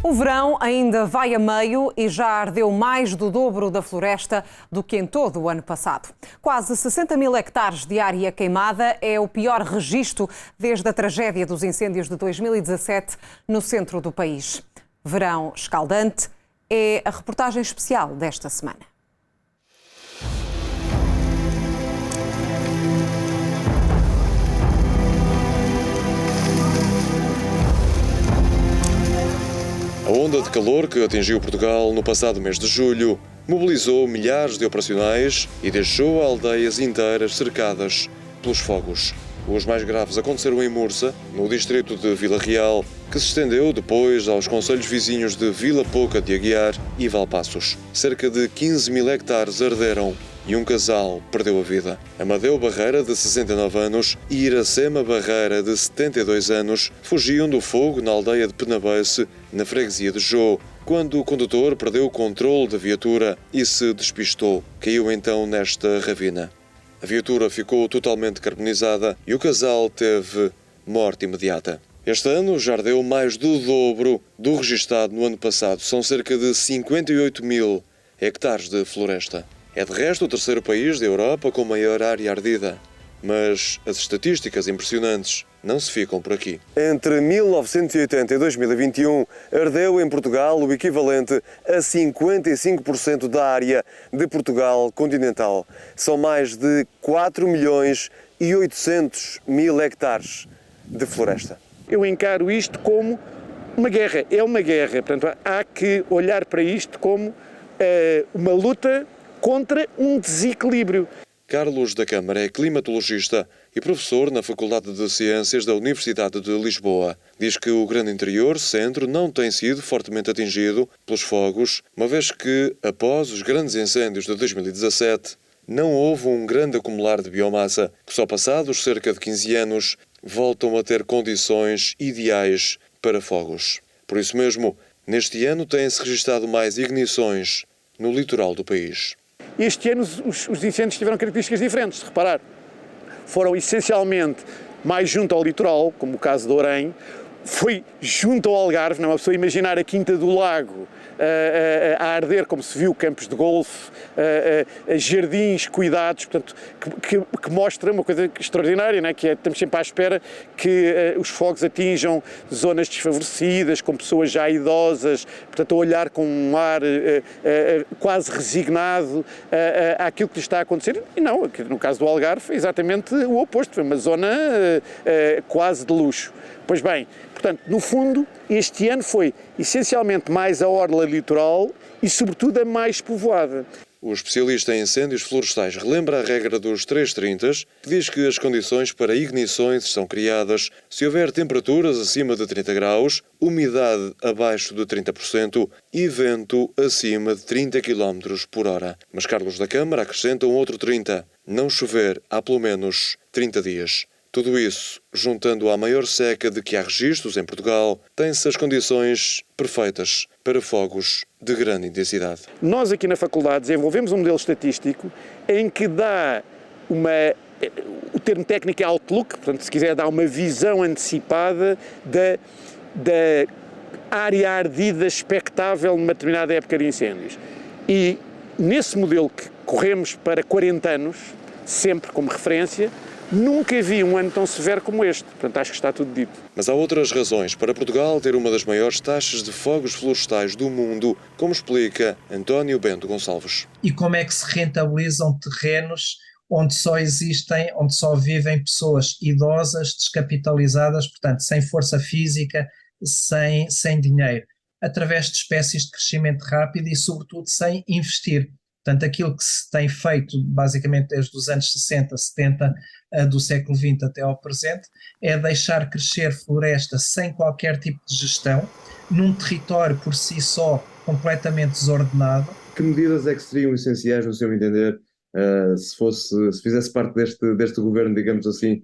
O verão ainda vai a meio e já ardeu mais do dobro da floresta do que em todo o ano passado. Quase 60 mil hectares de área queimada é o pior registro desde a tragédia dos incêndios de 2017 no centro do país. Verão escaldante é a reportagem especial desta semana. A onda de calor que atingiu Portugal no passado mês de julho mobilizou milhares de operacionais e deixou aldeias inteiras cercadas pelos fogos. Os mais graves aconteceram em Mursa, no distrito de Vila Real, que se estendeu depois aos concelhos vizinhos de Vila Pouca de Aguiar e Valpaços. Cerca de 15 mil hectares arderam e um casal perdeu a vida. Amadeu Barreira, de 69 anos, e Iracema Barreira, de 72 anos, fugiam do fogo na aldeia de Penabeice, na freguesia de Jô, quando o condutor perdeu o controle da viatura e se despistou. Caiu então nesta ravina. A viatura ficou totalmente carbonizada e o casal teve morte imediata. Este ano já ardeu mais do dobro do registado no ano passado. São cerca de 58 mil hectares de floresta. É de resto o terceiro país da Europa com maior área ardida. Mas as estatísticas impressionantes não se ficam por aqui. Entre 1980 e 2021, ardeu em Portugal o equivalente a 55% da área de Portugal continental. São mais de 4 milhões e 800 mil hectares de floresta. Eu encaro isto como uma guerra. É uma guerra. Portanto, há que olhar para isto como uma luta contra um desequilíbrio. Carlos da Câmara é climatologista e professor na Faculdade de Ciências da Universidade de Lisboa. Diz que o grande interior, centro, não tem sido fortemente atingido pelos fogos, uma vez que, após os grandes incêndios de 2017, não houve um grande acumular de biomassa, que só passados cerca de 15 anos voltam a ter condições ideais para fogos. Por isso mesmo, neste ano têm-se registado mais ignições no litoral do país. Este ano os incêndios tiveram características diferentes, se reparar. Foram essencialmente mais junto ao litoral, como o caso de Orém, foi junto ao Algarve, não é uma pessoa imaginar a Quinta do Lago a arder, como se viu, campos de golfe, jardins cuidados, portanto, que mostra uma coisa extraordinária, não é? Que estamos sempre à espera que os fogos atinjam zonas desfavorecidas, com pessoas já idosas, portanto, a olhar com um ar quase resignado àquilo que lhe está a acontecer. E não, no caso do Algarve, foi exatamente o oposto, foi uma zona quase de luxo. Pois bem, portanto, no fundo, este ano foi essencialmente mais a orla litoral e, sobretudo, a mais povoada. O especialista em incêndios florestais relembra a regra dos 330, que diz que as condições para ignições são criadas se houver temperaturas acima de 30 graus, umidade abaixo de 30% e vento acima de 30 km por hora. Mas Carlos da Câmara acrescenta um outro 30, não chover há pelo menos 30 dias. Tudo isso, juntando à maior seca de que há registros em Portugal, tem-se as condições perfeitas para fogos de grande intensidade. Nós aqui na faculdade desenvolvemos um modelo estatístico em que dá o termo técnico é outlook, portanto, se quiser, dá uma visão antecipada da área ardida expectável numa determinada época de incêndios. E nesse modelo que corremos para 40 anos, sempre como referência, nunca vi um ano tão severo como este. Portanto, acho que está tudo dito. Mas há outras razões para Portugal ter uma das maiores taxas de fogos florestais do mundo, como explica António Bento Gonçalves. E como é que se rentabilizam terrenos onde só vivem pessoas idosas, descapitalizadas, portanto, sem força física, sem dinheiro, através de espécies de crescimento rápido e, sobretudo, sem investir. Portanto, aquilo que se tem feito, basicamente desde os anos 60, 70 do século XX até ao presente, é deixar crescer floresta sem qualquer tipo de gestão, num território por si só completamente desordenado. Que medidas é que seriam essenciais, no seu entender, se fizesse parte deste governo, digamos assim,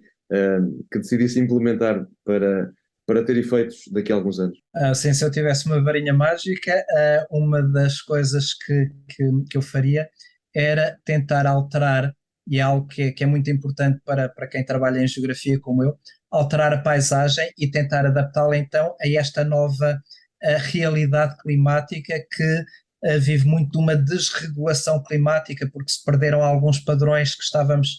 que decidisse implementar para ter efeitos daqui a alguns anos? Sim, se eu tivesse uma varinha mágica, uma das coisas que eu faria era tentar alterar, e é algo que é muito importante para quem trabalha em geografia como eu, alterar a paisagem e tentar adaptá-la então a esta nova a realidade climática que vive muito de uma desregulação climática, porque se perderam alguns padrões que estávamos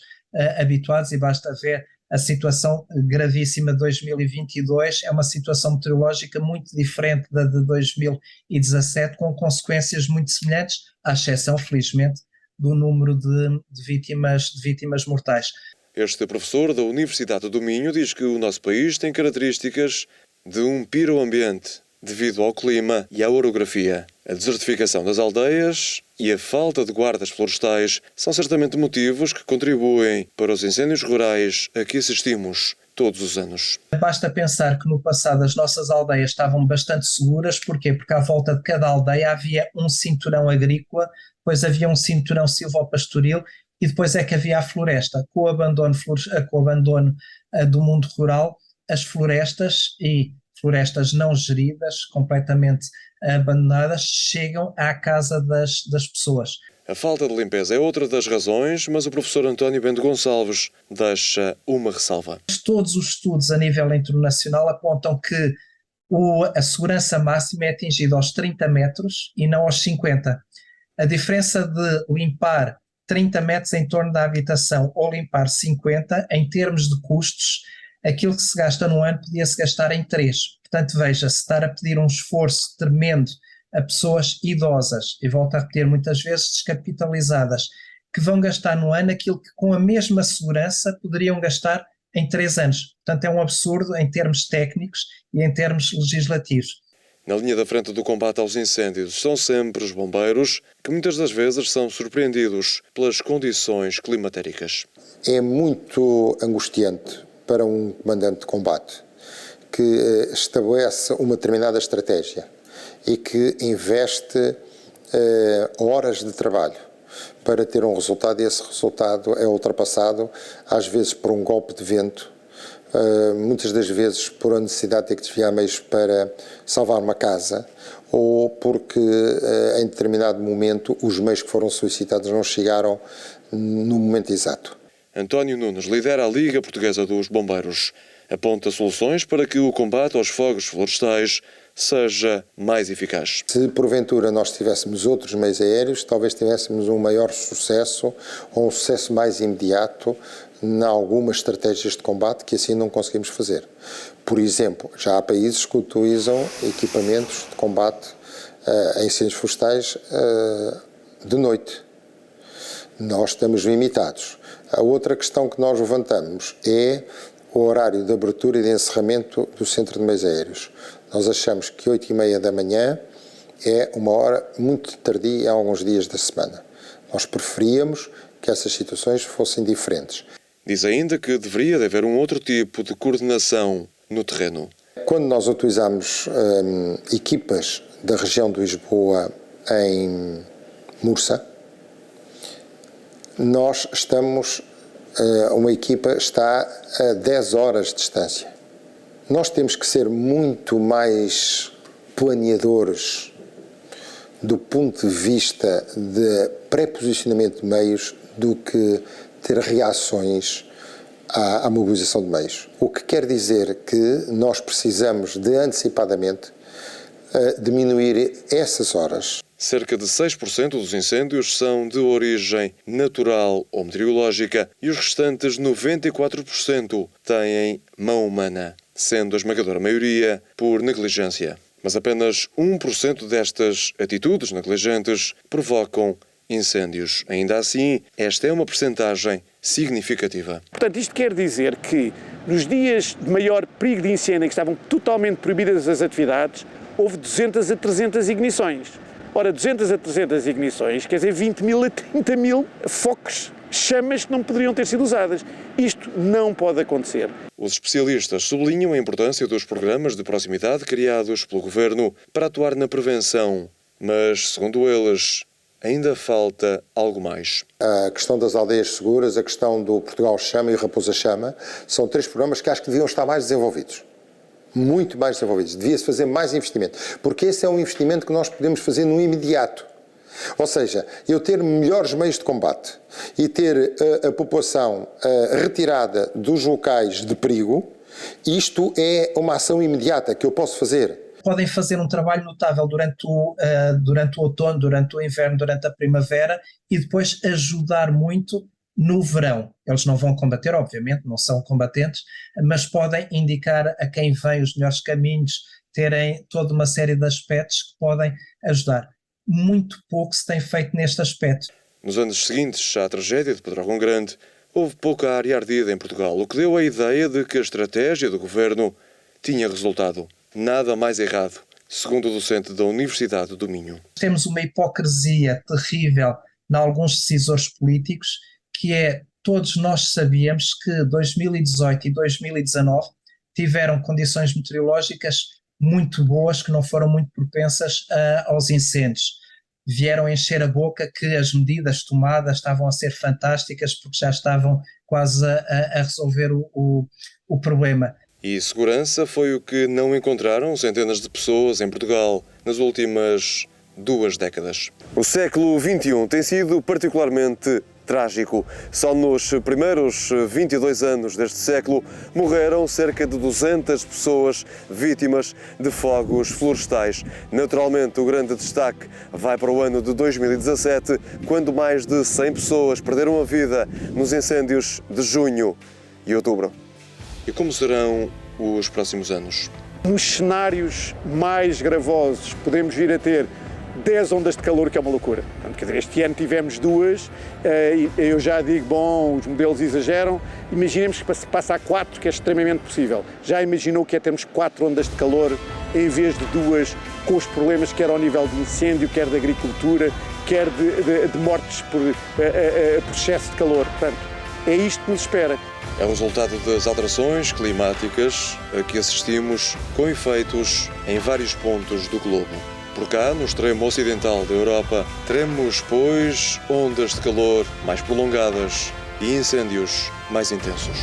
habituados, e basta ver a situação gravíssima de 2022, é uma situação meteorológica muito diferente da de 2017, com consequências muito semelhantes, à exceção, felizmente, do número de vítimas mortais. Este professor da Universidade do Minho diz que o nosso país tem características de um piroambiente devido ao clima e à orografia. A desertificação das aldeias e a falta de guardas florestais são certamente motivos que contribuem para os incêndios rurais a que assistimos todos os anos. Basta pensar que no passado as nossas aldeias estavam bastante seguras. Porquê? Porque à volta de cada aldeia havia um cinturão agrícola, depois havia um cinturão silvopastoril e depois é que havia a floresta. Com o abandono do mundo rural, as florestas e florestas não geridas, completamente abandonadas, chegam à casa das pessoas. A falta de limpeza é outra das razões, mas o professor António Bento Gonçalves deixa uma ressalva. Todos os estudos a nível internacional apontam que a segurança máxima é atingida aos 30 metros e não aos 50. A diferença de limpar 30 metros em torno da habitação ou limpar 50, em termos de custos, aquilo que se gasta num ano podia-se gastar em 3. Portanto, veja, se estar a pedir um esforço tremendo a pessoas idosas, e volto a repetir, muitas vezes descapitalizadas, que vão gastar no ano aquilo que com a mesma segurança poderiam gastar em 3 anos. Portanto, é um absurdo em termos técnicos e em termos legislativos. Na linha da frente do combate aos incêndios são sempre os bombeiros, que muitas das vezes são surpreendidos pelas condições climatéricas. É muito angustiante para um comandante de combate que estabelece uma determinada estratégia e que investe horas de trabalho para ter um resultado, e esse resultado é ultrapassado às vezes por um golpe de vento, muitas das vezes por a necessidade de ter que desviar meios para salvar uma casa, ou porque em determinado momento os meios que foram solicitados não chegaram no momento exato. António Nunes lidera a Liga Portuguesa dos Bombeiros. Aponta soluções para que o combate aos fogos florestais seja mais eficaz. Se porventura nós tivéssemos outros meios aéreos, talvez tivéssemos um maior sucesso ou um sucesso mais imediato em algumas estratégias de combate que assim não conseguimos fazer. Por exemplo, já há países que utilizam equipamentos de combate a incêndios florestais de noite. Nós estamos limitados. A outra questão que nós levantamos é o horário de abertura e de encerramento do Centro de Meios Aéreos. Nós achamos que 8h30 da manhã é uma hora muito tardia em alguns dias da semana. Nós preferíamos que essas situações fossem diferentes. Diz ainda que deveria haver um outro tipo de coordenação no terreno. Quando nós utilizamos equipas da região de Lisboa em Mursa, nós estamos, uma equipa está a 10 horas de distância. Nós temos que ser muito mais planeadores do ponto de vista de pré-posicionamento de meios do que ter reações à mobilização de meios. O que quer dizer que nós precisamos de antecipadamente diminuir essas horas. Cerca de 6% dos incêndios são de origem natural ou meteorológica e os restantes 94% têm mão humana, sendo a esmagadora maioria por negligência. Mas apenas 1% destas atitudes negligentes provocam incêndios. Ainda assim, esta é uma percentagem significativa. Portanto, isto quer dizer que nos dias de maior perigo de incêndio, em que estavam totalmente proibidas as atividades, houve 200 a 300 ignições. Ora, 200 a 300 ignições, quer dizer 20.000 a 30.000 focos, chamas que não poderiam ter sido usadas. Isto não pode acontecer. Os especialistas sublinham a importância dos programas de proximidade criados pelo Governo para atuar na prevenção, mas, segundo eles, ainda falta algo mais. A questão das aldeias seguras, a questão do Portugal Chama e o Raposa Chama, são 3 programas que acho que deviam estar mais desenvolvidos. Muito mais desenvolvidos. Devia-se fazer mais investimento, porque esse é um investimento que nós podemos fazer no imediato. Ou seja, eu ter melhores meios de combate e ter a população retirada dos locais de perigo, isto é uma ação imediata que eu posso fazer. podem fazer um trabalho notável durante o outono, durante o inverno, durante a primavera e depois ajudar muito no verão. Eles não vão combater, obviamente, não são combatentes, mas podem indicar a quem vem os melhores caminhos, terem toda uma série de aspectos que podem ajudar. Muito pouco se tem feito neste aspecto. Nos anos seguintes à tragédia de Pedrógão Grande, houve pouca área ardida em Portugal, o que deu a ideia de que a estratégia do governo tinha resultado. Nada mais errado, segundo o docente da Universidade do Minho. Temos uma hipocrisia terrível em alguns decisores políticos, que é, todos nós sabíamos que 2018 e 2019 tiveram condições meteorológicas muito boas, que não foram muito propensas aos incêndios. Vieram encher a boca que as medidas tomadas estavam a ser fantásticas porque já estavam quase a resolver o problema. E segurança foi o que não encontraram centenas de pessoas em Portugal nas últimas 2 décadas. O século XXI tem sido particularmente trágico. Só nos primeiros 22 anos deste século morreram cerca de 200 pessoas vítimas de fogos florestais. Naturalmente, o grande destaque vai para o ano de 2017, quando mais de 100 pessoas perderam a vida nos incêndios de junho e outubro. E como serão os próximos anos? Nos cenários mais gravosos podemos vir a ter 10 ondas de calor, que é uma loucura. Portanto, quer dizer, este ano tivemos 2, eu já digo, bom, os modelos exageram, imaginemos que se passa a 4, que é extremamente possível. Já imaginou que é termos 4 ondas de calor em vez de 2, com os problemas quer ao nível de incêndio, quer de agricultura, quer de mortes por excesso de calor. Portanto, é isto que nos espera. É o resultado das alterações climáticas a que assistimos, com efeitos em vários pontos do globo. Por cá, no extremo ocidental da Europa, teremos, pois, ondas de calor mais prolongadas e incêndios mais intensos.